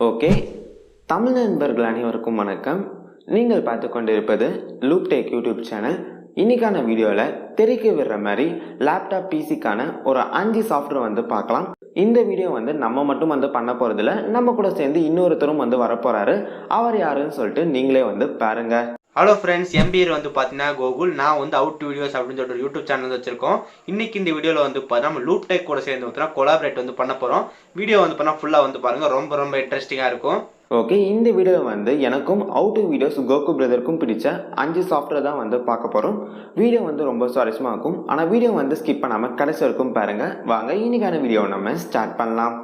Okay, Tamil நண்பர்கள் அனைவருக்கும் வணக்கம். நீங்கள் பார்த்து கொண்டிருப்பது லூப் டெக் யூடியூப் சேனல். இன்னைக்கான வீடியோவில் தெறிக்க விடுற மாதிரி லேப்டாப் பிசிக்கான ஒரு 5 சாஃப்ட்வேர் வந்து பார்க்கலாம். இந்த வீடியோ வந்து நம்ம மட்டும் வந்து பண்ண போகிறதில்ல, நம்ம கூட சேர்ந்து இன்னொருத்தரும் வந்து வரப்போகிறாரு. அவர் யாருன்னு சொல்லிட்டு நீங்களே வந்து பாருங்க. ஹலோ ஃப்ரெண்ட்ஸ், எம்பிஆர் வந்து பார்த்தீங்கன்னா கோகுல். நான் வந்து அவுட் வீடியோஸ் அப்படின்னு சொல்லிட்டு யூடியூப் சேனல் வந்து வச்சிருக்கோம். இன்னைக்கு இந்த வீடியோவில் வந்து பார்த்தா நம்ம லூப் டெக் கூட சேர்ந்து பார்த்தீங்கன்னா கொலாபரேட் வந்து பண்ண போகிறோம். வீடியோ வந்து பண்ணால் ஃபுல்லாக வந்து பாருங்கள், ரொம்ப இன்ட்ரெஸ்டிங்காக இருக்கும். ஓகே, இந்த வீடியோ வந்து எனக்கும் அவுட் வீடியோஸ் கோகு பிரதருக்கும் பிடிச்ச 5 சாஃப்ட்வேர் தான் வந்து பார்க்க போகிறோம். வீடியோ வந்து ரொம்ப சுவாரஸ்யமாக இருக்கும். ஆனால் வீடியோ வந்து ஸ்கிப் பண்ணாமல் கடைசி வரைக்கும் பாருங்கள். வாங்க இன்னைக்கான வீடியோவை நம்ம ஸ்டார்ட் பண்ணலாம்.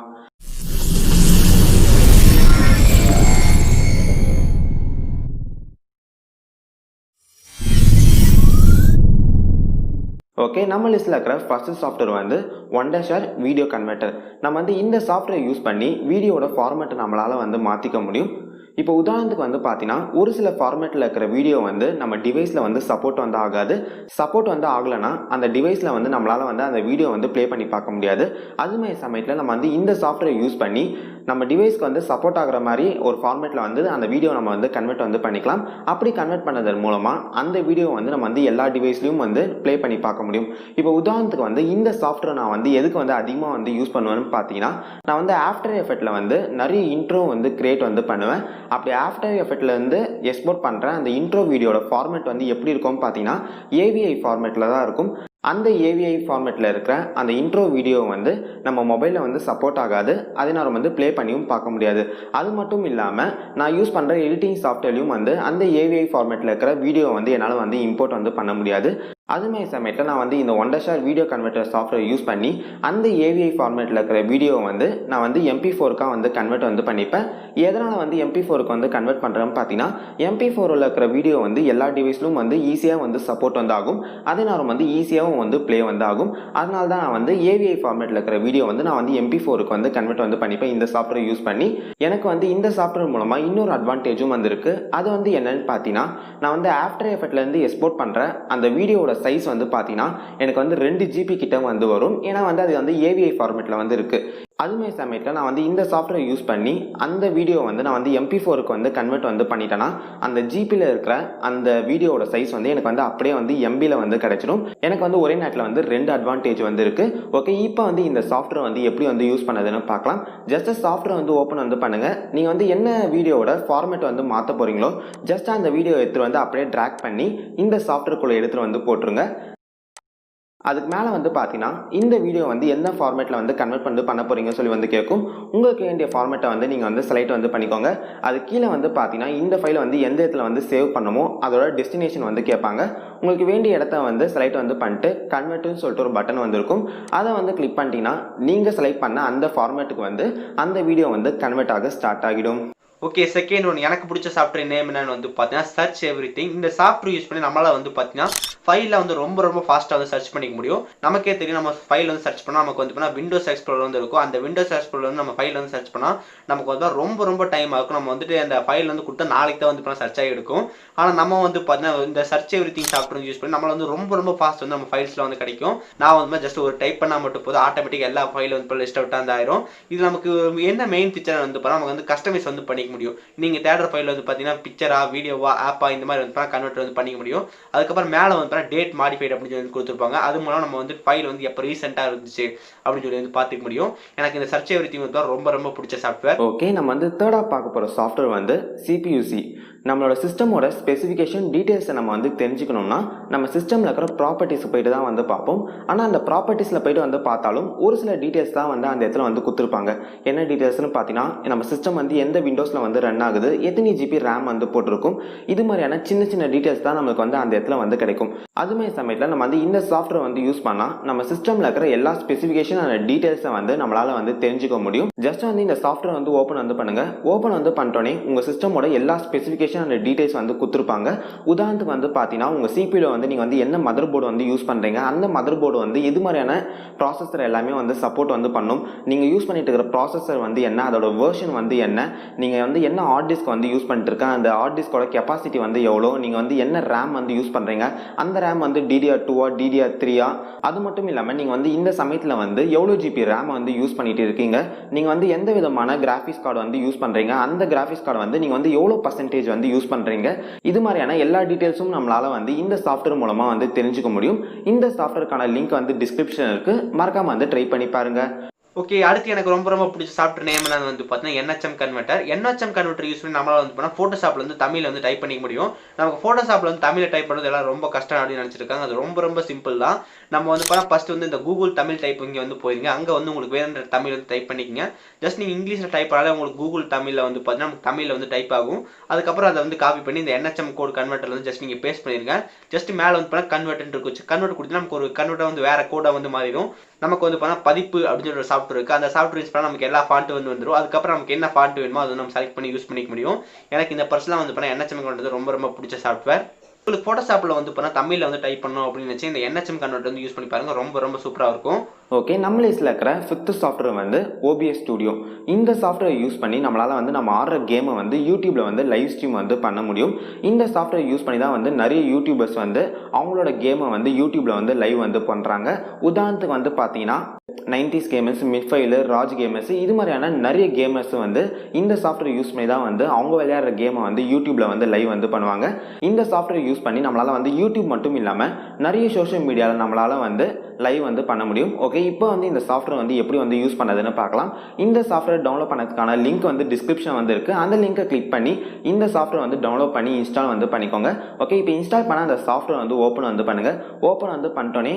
ஓகே, நம்ம லிஸ்ட்டில் இருக்கிற ஃபர்ஸ்ட் சாஃப்ட்வேர் வந்து Wondershare வீடியோ கன்வெர்ட்டர். நம்ம வந்து இந்த சாஃப்ட்வேர் யூஸ் பண்ணி வீடியோட ஃபார்மேட்டை நம்மளால் வந்து மாற்றிக்க முடியும். இப்போ உதாரணத்துக்கு வந்து பார்த்தீங்கன்னா, ஒரு சில ஃபார்மேட்டில் இருக்கிற வீடியோ வந்து நம்ம டிவைஸில் வந்து சப்போர்ட் வந்து ஆகாது. சப்போர்ட் வந்து ஆகலைன்னா அந்த டிவைஸில் வந்து நம்மளால் வந்து அந்த வீடியோ வந்து ப்ளே பண்ணி பார்க்க முடியாது. அதுமாதிரி சமயத்தில் நம்ம வந்து இந்த சாஃப்ட்வேர் யூஸ் பண்ணி நம்ம டிவைஸ்க்கு வந்து சப்போர்ட் ஆகிற மாதிரி ஒரு ஃபார்மேட்டில் வந்து அந்த வீடியோ நம்ம வந்து கன்வெர்ட் வந்து பண்ணிக்கலாம். அப்படி கன்வெர்ட் பண்ணதன் மூலமாக அந்த வீடியோ வந்து நம்ம வந்து எல்லா டிவைஸ்லையும் வந்து ப்ளே பண்ணி பார்க்க முடியும். இப்போ உதாரணத்துக்கு வந்து இந்த சாஃப்ட்வேர் நான் வந்து எதுக்கு வந்து அதிகமாக வந்து யூஸ் பண்ணுவேன்னு பார்த்தீங்கன்னா, நான் வந்து ஆஃப்டர் எஃபெக்ட்டில் வந்து நிறைய இன்ட்ரோ வந்து கிரியேட் வந்து பண்ணுவேன். அப்படி ஆஃப்டர் எஃபெக்ட்ல இருந்து எக்ஸ்போர்ட் பண்ணுற அந்த இன்ட்ரோ வீடியோட ஃபார்மேட் வந்து எப்படி இருக்கும்னு பார்த்தீங்கன்னா, AVI ஃபார்மேட்டில் தான் இருக்கும். அந்த AVI ஃபார்மேட்டில் இருக்கிற அந்த இன்ட்ரோ வீடியோ வந்து நம்ம மொபைலில் வந்து சப்போர்ட் ஆகாது. அதை நான் வந்து ப்ளே பண்ணியும் பார்க்க முடியாது. அது மட்டும் இல்லாமல் நான் யூஸ் பண்ணுற எடிட்டிங் சாஃப்ட்வேர்லையும் வந்து அந்த AVI ஃபார்மேட்டில் இருக்கிற வீடியோ வந்து என்னால் வந்து இம்போர்ட் வந்து பண்ண முடியாது. அதுமாதிரி சமயத்தில் நான் வந்து இந்த Wondershare video converter software use பண்ணி அந்த AVI ஃபார்மேட்டில் இருக்கிற வீடியோ வந்து நான் வந்து MP4க்காக வந்து கன்வெர்ட் வந்து பண்ணிப்பேன். எதனால் வந்து MP4க்கு வந்து கன்வெர்ட் பண்ணுறேன்னு பார்த்தீங்கன்னா, MP4ல் இருக்கிற வீடியோ வந்து எல்லா டிவைஸ்லும் வந்து ஈஸியாக வந்து சப்போர்ட் வந்து ஆகும். அதே நேரம் வந்து ஈஸியாகவும் வந்து ப்ளே வந்து ஆகும். அதனால தான் நான் வந்து AVI ஃபார்மேட்டில் இருக்கிற வீடியோ வந்து நான் வந்து MP4க்கு வந்து கன்வெர்ட் வந்து பண்ணிப்பேன் இந்த சாஃப்ட்வேர் யூஸ் பண்ணி. எனக்கு வந்து இந்த சாஃப்ட்வேர் மூலமாக இன்னொரு அட்வான்டேஜும் வந்து இருக்குது. அது வந்து என்னன்னு பார்த்தீங்கன்னா, நான் வந்து ஆஃப்டர் எஃபெக்ட்லேருந்து எக்ஸ்போர்ட் பண்ணுற அந்த வீடியோட சைஸ் வந்து பார்த்தீங்கன்னா எனக்கு வந்து 2 GB கிட்ட வந்து வரும். ஏன்னா வந்து அது வந்து AVI ஃபார்மேட்டில் வந்து இருக்குது. அதுமாதிரி சமயத்தில் நான் வந்து இந்த சாஃப்ட்வேர் யூஸ் பண்ணி அந்த வீடியோ வந்து நான் வந்து MP4க்கு வந்து கன்வெர்ட் வந்து பண்ணிட்டேன்னா அந்த ஜிபியில் இருக்கிற அந்த வீடியோட சைஸ் வந்து எனக்கு வந்து அப்படியே வந்து MBயில் வந்து கிடைச்சிடும். எனக்கு வந்து ஒரே நேரத்தில் வந்து 2 அட்வான்டேஜ் வந்து இருக்குது. ஓகே, இப்போ வந்து இந்த சாஃப்ட்வேர் வந்து எப்படி வந்து யூஸ் பண்ணதுன்னு பார்க்கலாம். ஜஸ்ட் சாஃப்ட்வேர் வந்து ஓப்பன் வந்து பண்ணுங்கள். நீங்கள் வந்து என்ன வீடியோட ஃபார்மேட் வந்து மாற்ற போகிறீங்களோ ஜஸ்ட் அந்த வீடியோ எடுத்துகிட்டு வந்து அப்படியே ட்ராக் பண்ணி இந்த சாஃப்ட்வேர்க்குள்ளே எடுத்துகிட்டு வந்து போட்டுருங்க. அதுக்கு மேலே வந்து பார்த்தீங்கன்னா, இந்த வீடியோ வந்து எந்த ஃபார்மேட்டில் வந்து கன்வெர்ட் பண்ண போகிறீங்கன்னு சொல்லி வந்து கேட்கும். உங்களுக்கு வேண்டிய ஃபார்மேட்டை வந்து நீங்கள் வந்து செலக்ட் வந்து பண்ணிக்கோங்க. அது கீழே வந்து பார்த்தீங்கன்னா, இந்த ஃபைலை வந்து எந்த இடத்துல வந்து சேவ் பண்ணமோ அதோட டெஸ்டினேஷன் வந்து கேட்பாங்க. உங்களுக்கு வேண்டிய இடத்த வந்து செலக்ட் வந்து பண்ணிட்டு கன்வெர்ட்னு சொல்லிட்டு ஒரு பட்டன் வந்து இருக்கும். அதை வந்து கிளிக் பண்ணிட்டீங்கன்னா நீங்கள் செலக்ட் பண்ண அந்த ஃபார்மேட்டுக்கு வந்து அந்த வீடியோ வந்து கன்வெர்ட் ஆக ஸ்டார்ட் ஆகிடும். ஓகே, செகண்ட் ஒன் எனக்கு பிடிச்ச சாஃப்ட்வேர் நேம் என்னன்னு வந்து பார்த்தீங்கன்னா சர்ச் எவ்ரிதிங். இந்த சாஃப்ட்வேர் யூஸ் பண்ணி நம்மளால் வந்து பார்த்தீங்கன்னா ஃபைலில் வந்து ரொம்ப ஃபாஸ்ட்டாக வந்து சர்ச் பண்ணிக்க முடியும். நமக்கே தெரியும், நம்ம ஃபைல் வந்து சர்ச் பண்ணால் நமக்கு வந்து பார்த்தீங்கன்னா விண்டோஸ் எக்ஸ்ப்ளோரர் வந்து இருக்கும். அந்த விண்டோஸ் எக்ஸ்ப்ளோரர் வந்து நம்ம ஃபைல் வந்து சர்ச் பண்ணால் நமக்கு வந்து ரொம்ப டைம் ஆகும். நம்ம வந்துட்டு அந்த ஃபைல் வந்து கொடுத்தா நாளைக்கு தான் வந்து சர்ச் ஆகி எடுக்கும். ஆனால் நம்ம வந்து பார்த்தீங்கன்னா இந்த சர்ச் எவ்ரிதிங் சாஃப்ட்வேர் யூஸ் பண்ணி நம்மளால் வந்து ரொம்ப ஃபாஸ்ட் வந்து நம்ம ஃபைல்ஸில் வந்து கிடைக்கும். நான் வந்து ஜஸ்ட் ஒரு டைப் பண்ணால் மட்டும் போதும், ஆட்டோமேட்டிக் எல்லா ஃபைலும் வந்து லிஸ்ட் அவுட் வந்து ஆயிரும். இது நமக்கு என்ன மெயின் ஃபீச்சர் வந்து பார்த்தா நமக்கு வந்து கஸ்டமைஸ் வந்து பண்ணிக்க முடியும். நீங்கள் தேடுற ஃபைல் வந்து பார்த்தீங்கன்னா பிக்சரா, வீடியோவா, ஆப்பா இந்த மாதிரி வந்து கன்வெர்ட் வந்து பண்ணிக்க முடியும். அதுக்கப்புறம் மேலே வந்து டேட் மாடிஃபைட் அப்படின்னு சொல்லி கொடுத்துருப்பாங்க. அது மூலம் நம்ம வந்து ஃபைல் வந்து எப்போ ரீசெண்டாக இருந்துச்சு அப்படின்னு சொல்லி வந்து பார்த்துக்க முடியும். எனக்கு இந்த சர்ச் எவ்ரிதிங் வந்து ரொம்ப பிடிச்ச சாஃப்ட்வேர். ஓகே, நம்ம வந்து தேர்டாக பார்க்க போகிற சாஃப்ட்வேர் வந்து CPUC. நம்மளோட சிஸ்டமோட ஸ்பெசிஃபிகேஷன் டீட்டெயில்ஸை நம்ம வந்து தெரிஞ்சுக்கணும்னா நம்ம சிஸ்டமில் இருக்கிற ப்ராப்பர்ட்டிஸ் போயிட்டு தான் வந்து பார்ப்போம். ஆனால் அந்த ப்ராப்பர்ட்டிஸில் போயிட்டு வந்து பார்த்தாலும் ஒரு சில டீட்டெயில்ஸ் தான் வந்து அந்த இடத்துல வந்து கொடுத்துருப்பாங்க. என்ன டீட்டெயில்ஸ்னு பார்த்தீங்கன்னா, நம்ம சிஸ்டம் வந்து எந்த விண்டோஸில் வந்து ரன் ஆகுது, எத்தனை GB RAM வந்து போட்டிருக்கும், இது மாதிரியான சின்ன டீட்டெயில்ஸ் தான் நமக்கு வந்து அந்த இடத்துல வந்து கிடைக்கும். அதுமாதிரி சமயத்தில் நம்ம வந்து இந்த சாஃப்ட்வேர் வந்து யூஸ் பண்ணால் நம்ம சிஸ்டமில் இருக்கிற எல்லா ஸ்பெசிஃபிகேஷன் அந்த டீட்டெயில்ஸை வந்து நம்மளால் வந்து தெரிஞ்சுக்க முடியும். ஜஸ்ட் வந்து இந்த சாஃப்ட்வேர் வந்து ஓப்பன் வந்து பண்ணுங்கள். ஓப்பன் வந்து பண்ணிட்டோன்னே உங்கள் சிஸ்டமோட எல்லா ஸ்பெசிஃபிகேஷன் ஸ்பெசிஃபிகேஷன் அண்ட் டீடைல்ஸ் வந்து கொடுத்துருப்பாங்க. உதாரணத்துக்கு வந்து பார்த்தீங்கன்னா உங்கள் சிபியூல வந்து நீங்கள் வந்து என்ன மதர் போர்டு வந்து யூஸ் பண்ணுறீங்க, அந்த மதர் போர்டு வந்து எது மாதிரியான ப்ராசஸர் எல்லாமே வந்து சப்போர்ட் வந்து பண்ணும். நீங்கள் யூஸ் பண்ணிட்டு இருக்கிற ப்ராசஸர் வந்து என்ன, அதோட வெர்ஷன் வந்து என்ன, நீங்கள் வந்து என்ன ஹார்ட் டிஸ்க் வந்து யூஸ் பண்ணிட்டு இருக்க, அந்த ஹார்ட் டிஸ்கோட கெப்பாசிட்டி வந்து எவ்வளோ, நீங்கள் வந்து என்ன ரேம் வந்து யூஸ் பண்ணுறீங்க, அந்த ரேம் வந்து DDR2 DDR3 அது மட்டும் இல்லாமல் நீங்கள் வந்து இந்த சமயத்தில் வந்து எவ்வளோ ஜிபி ரேம் வந்து யூஸ் பண்ணிட்டு இருக்கீங்க, நீங்கள் வந்து எந்த விதமான கிராஃபிக்ஸ் கார்டு வந்து யூஸ் பண்ணுறீங்க, அந்த கிராஃபிக்ஸ் கார்டு வந்து நீங்கள் வந்து எவ்வளோ பர்சன்டேஜ் வந்து யூஸ் பண்ணுறீங்க, இது மாதிரியான எல்லா டீட்டெயில்ஸும் நம்மளால் வந்து இந்த சாஃப்ட்வேர் மூலமாக வந்து தெரிஞ்சுக்க முடியும். இந்த சாஃப்ட்வேருக்கான லிங்க் வந்து டிஸ்கிரிப்ஷன் இருக்கு, மறக்காம வந்து ட்ரை பண்ணி பாருங்க. ஓகே, அடுத்து எனக்கு ரொம்ப பிடிச்ச சாஃப்ட்வேர் நேம் என்னன்னு வந்து பார்த்தீங்கன்னா NHM Converter. NHM Converter use பண்ணி நம்மளால வந்து பண்ணால் ஃபோட்டோஷாப்பில் வந்து தமிழில் வந்து டைப் பண்ணிக்க முடியும். நமக்கு ஃபோட்டோஷாப்பில் வந்து தமிழில் டைப் பண்ணுறது எல்லாம் ரொம்ப கஷ்டம் அப்படின்னு நினச்சிருக்காங்க. அது ரொம்ப சிம்பிள் தான். நம்ம வந்து பண்ணால் ஃபஸ்ட்டு வந்து இந்த கூகுள் தமிழ் டைப் இங்கே வந்து போயிருங்க. அங்கே வந்து உங்களுக்கு வேறு தமிழ் வந்து டைப் பண்ணிக்கங்க. ஜஸ்ட் நீங்கள் இங்கிலீஷில் டைப் பண்ணாலே உங்களுக்கு கூகுள் தமிழில் வந்து பார்த்தீங்கன்னா நமக்கு தமிழில் வந்து டைப் ஆகும். அதுக்கப்புறம் அதை வந்து காப்பி பண்ணி இந்த NHM கோட் கன்வெர்ட்டரில் வந்து ஜஸ்ட் நீங்கள் பேஸ்ட் பண்ணிருங்க. ஜஸ்ட் மேலே வந்து பண்ணால் கன்வெர்ட் இருக்கு. கன்வெர்ட் கொடுத்தீங்கன்னா நமக்கு ஒரு கன்வெர்ட்டர் வந்து வேறு கோடாக வந்து மாறிடும். நமக்கு வந்து பண்ணால் பதிப்பு அப்படின்னு ஒரு சாஃப்ட்வேர் இருக்குது. அந்த சாஃப்ட்வேர் யூஸ் பண்ணால் நமக்கு எல்லா ஃபாண்ட் வந்து வந்துடும். அதுக்கப்புறம் நமக்கு என்ன ஃபாண்ட் வேணுமோ அதை நம்ம செலக்ட் பண்ணி யூஸ் பண்ணிக்க முடியும். எனக்கு இந்த பர்சனலாக வந்து பண்ணால் NHM Converter ரொம்ப பிடிச்ச சாஃப்ட்வேர். உங்களுக்கு ஃபோட்டோஷாப்பில் வந்து பண்ணால் தமிழில் வந்து டைப் பண்ணணும் அப்படின்னு நினச்சி இந்த NHM Converter வந்து யூஸ் பண்ணி பாருங்கள். ரொம்ப சூப்பராக இருக்கும். ஓகே, நம்ம லிஸ்ட்டில் இருக்கிற 5th சாஃப்ட்வேர் வந்து OBS Studio. இந்த சாஃப்ட்வேர் யூஸ் பண்ணி நம்மளால் வந்து நம்ம ஆடுற கேமை வந்து யூடியூப்பில் வந்து லைவ் ஸ்ட்ரீம் வந்து பண்ண முடியும். இந்த சாஃப்ட்வேர் யூஸ் பண்ணி தான் வந்து நிறைய யூடியூபர்ஸ் வந்து அவங்களோட கேமை வந்து யூடியூப்பில் வந்து லைவ் வந்து பண்ணுறாங்க. உதாரணத்துக்கு வந்து பார்த்தீங்கன்னா 90s கேமர்ஸ், மிட்ஃபைலு, ராஜ் கேமர்ஸ், இது மாதிரியான நிறைய கேமர்ஸ் வந்து இந்த சாஃப்ட்வேர் யூஸ் பண்ணி தான் வந்து அவங்க விளையாடுற கேமை வந்து யூடியூப்பில் வந்து லைவ் வந்து பண்ணுவாங்க. இந்த சாஃப்ட்வேர் யூஸ் பண்ணி நம்மளால் வந்து யூடியூப் மட்டும் இல்லாமல் நிறைய சோஷியல் மீடியாவில் நம்மளால் வந்து லைவ் வந்து பண்ண முடியும். ஓகே, இப்போ வந்து இந்த சாஃப்ட்வேர் வந்து எப்படி வந்து யூஸ் பண்ணதுன்னு பார்க்கலாம். இந்த சாஃப்ட்வேர் டவுன்லோட் பண்ணதுக்கான லிங்க் வந்து டிஸ்கிரிப்ஷன் வந்து இருக்குது. அந்த லிங்கை கிளிக் பண்ணி இந்த சாஃப்ட்வேர் வந்து டவுன்லோட் பண்ணி இன்ஸ்டால் வந்து பண்ணிக்கோங்க. ஓகே, இப்போ இன்ஸ்டால் பண்ண அந்த சாஃப்ட்வேர் வந்து ஓப்பன் வந்து பண்ணுங்கள். ஓப்பன் வந்து பண்ணிட்டோன்னே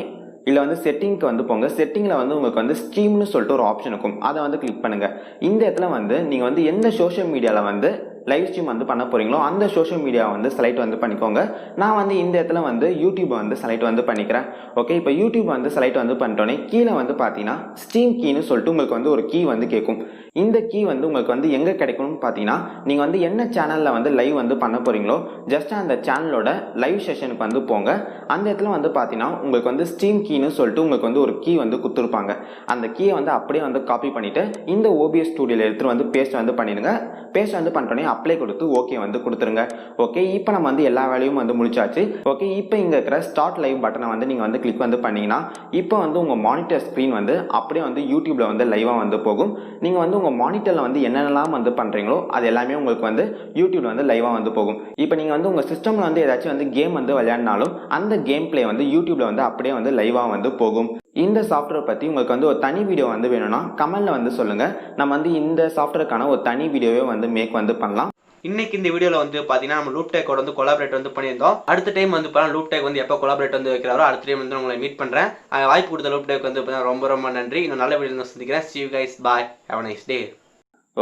இல்லை வந்து செட்டிங்க்கு வந்து போங்க. செட்டிங்கில் வந்து உங்களுக்கு வந்து ஸ்ட்ரீம்னு சொல்லிட்டு ஒரு ஆப்ஷன் இருக்கும், அதை வந்து கிளிக் பண்ணுங்கள். இந்த இடத்துல வந்து நீங்கள் வந்து எந்த சோஷியல் மீடியாவில் வந்து லைவ் ஸ்ட்ரீம் வந்து பண்ண போகிறீங்களோ அந்த சோஷியல் மீடியாவை வந்து செலக்ட் வந்து பண்ணிக்கோங்க. நான் வந்து இந்த இடத்துல வந்து யூடியூப்பை வந்து செலக்ட் வந்து பண்ணிக்கிறேன். ஓகே, இப்போ யூடியூப் வந்து செலக்ட் வந்து பண்ணிட்டோன்னே கீழே வந்து பார்த்தீங்கன்னா ஸ்ட்ரீம் கீன்னு சொல்லிட்டு உங்களுக்கு வந்து ஒரு கீ வந்து கேட்கும். இந்த கீ வந்து உங்களுக்கு வந்து எங்கே கிடைக்கும்னு பார்த்தீங்கன்னா நீங்கள் வந்து என்ன சேனலில் வந்து லைவ் வந்து பண்ண போகிறீங்களோ ஜஸ்ட் அந்த சேனலோட லைவ் செஷனுக்கு வந்து போங்க. அந்த இடத்துல வந்து பார்த்தீங்கன்னா உங்களுக்கு வந்து ஸ்ட்ரீம் கீன்னு சொல்லிட்டு உங்களுக்கு வந்து ஒரு கீ வந்து கொடுத்துருப்பாங்க. அந்த கீயை வந்து அப்படியே வந்து காப்பி பண்ணிவிட்டு இந்த OBS ஸ்டூடியோவில் எடுத்துகிட்டு வந்து பேஸ்ட் வந்து பண்ணிடுங்க. பேஸ்ட் வந்து பண்ணிட்டோன்னே அப்ளை கொடுத்து ஓகே வந்து கொடுத்துருங்க. ஓகே, இப்போ நம்ம வந்து எல்லா வேலையும் வந்து முடிச்சாச்சு. ஓகே, இப்போ இங்கே இருக்கிற ஸ்டார்ட் லைவ் பட்டனை வந்து நீங்கள் வந்து கிளிக் வந்து பண்ணிங்கன்னா இப்போ வந்து உங்கள் மானிட்டர் ஸ்க்ரீன் வந்து அப்படியே வந்து யூடியூப்பில் வந்து லைவாக வந்து போகும். நீங்கள் வந்து உங்கள் மானிட்டரில் வந்து என்னென்னலாம் வந்து பண்ணுறீங்களோ அது எல்லாமே உங்களுக்கு வந்து யூடியூப்பில் வந்து லைவாக வந்து போகும். இப்போ நீங்கள் வந்து உங்கள் சிஸ்டமில் வந்து ஏதாச்சும் வந்து கேம் வந்து விளையாடினாலும் அந்த கேம் பிளே வந்து யூடியூப்பில் வந்து அப்படியே வந்து லைவாக வந்து போகும். இந்த சாஃப்ட்வேர் பற்றி உங்களுக்கு வந்து ஒரு தனி வீடியோ வந்து வேணும்னா கமெண்ட்டில் வந்து சொல்லுங்கள். நம்ம வந்து இந்த சாஃப்ட்வேருக்கான ஒரு தனி வீடியோவே வந்து மேக் வந்து பண்ணலாம். இன்னைக்கு இந்த வீடியோவில் வந்து பார்த்தீங்கன்னா நம்ம லூப்டேக்கோட வந்து கொலாபரேட் வந்து பண்ணியிருந்தோம். அடுத்த டைம் வந்து பார்த்தா லூப்டேக் வந்து எப்போ கொலாபரேட் வந்து வைக்கிறாரோ அடுத்த டைம் வந்து உங்களை மீட் பண்ணுறேன். வாய்ப்பு கொடுத்த லூப்டேக் வந்து ரொம்ப நன்றி. இன்னும் நல்ல வீடியோ சந்திக்கிறேன். See you guys, bye, have a nice day.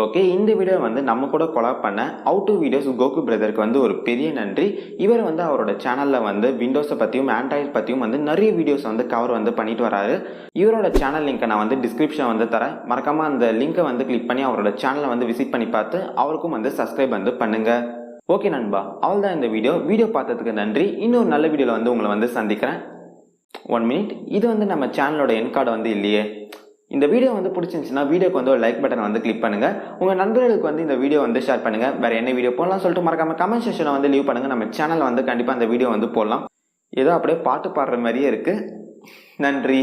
Okay, இந்த வீடியோ வந்து நம்ம கூட கொலாப் பண்ண ஹவ் டு வீடியோஸ் கோகு பிரதருக்கு வந்து ஒரு பெரிய நன்றி. இவர் வந்து அவரோட சேனலில் வந்து விண்டோஸை பற்றியும் ஆண்ட்ராய்ட் பற்றியும் வந்து நிறைய வீடியோஸ் வந்து கவர் வந்து பண்ணிட்டு வராரு. இவரோட சேனல் லிங்க்கை நான் வந்து டிஸ்கிரிப்ஷன் வந்து தரேன். மறக்காமல் அந்த லிங்கை வந்து கிளிக் பண்ணி அவரோட சேனலை வந்து விசிட் பண்ணி பார்த்து அவருக்கும் வந்து சப்ஸ்கிரைப் வந்து பண்ணுங்கள். ஓகே நண்பா, அவ்வளோதான் இந்த வீடியோ பார்த்ததுக்கு நன்றி. இன்னொரு நல்ல வீடியோவில் வந்து உங்களை வந்து சந்திக்கிறேன். 1 minute, இது வந்து நம்ம சேனலோட என் கார்டு வந்து இல்லையே. இந்த வீடியோ வந்து பிடிச்சிருந்துச்சுன்னா வீடியோக்கு வந்து ஒரு லைக் பட்டனை வந்து கிளிக் பண்ணுங்கள். உங்கள் நண்பர்களுக்கு வந்து இந்த வீடியோ வந்து ஷேர் பண்ணுங்கள். வேறு என்ன வீடியோ போடலாம் சொல்லிட்டு மறக்காமல் கமெண்ட் செக்ஷனை வந்து லீவ் பண்ணுங்கள். நம்ம சேனலில் வந்து கண்டிப்பாக அந்த வீடியோ வந்து போடலாம். ஏதோ அப்படியே பாட்டு பாடுற மாதிரியே இருக்குது. நன்றி.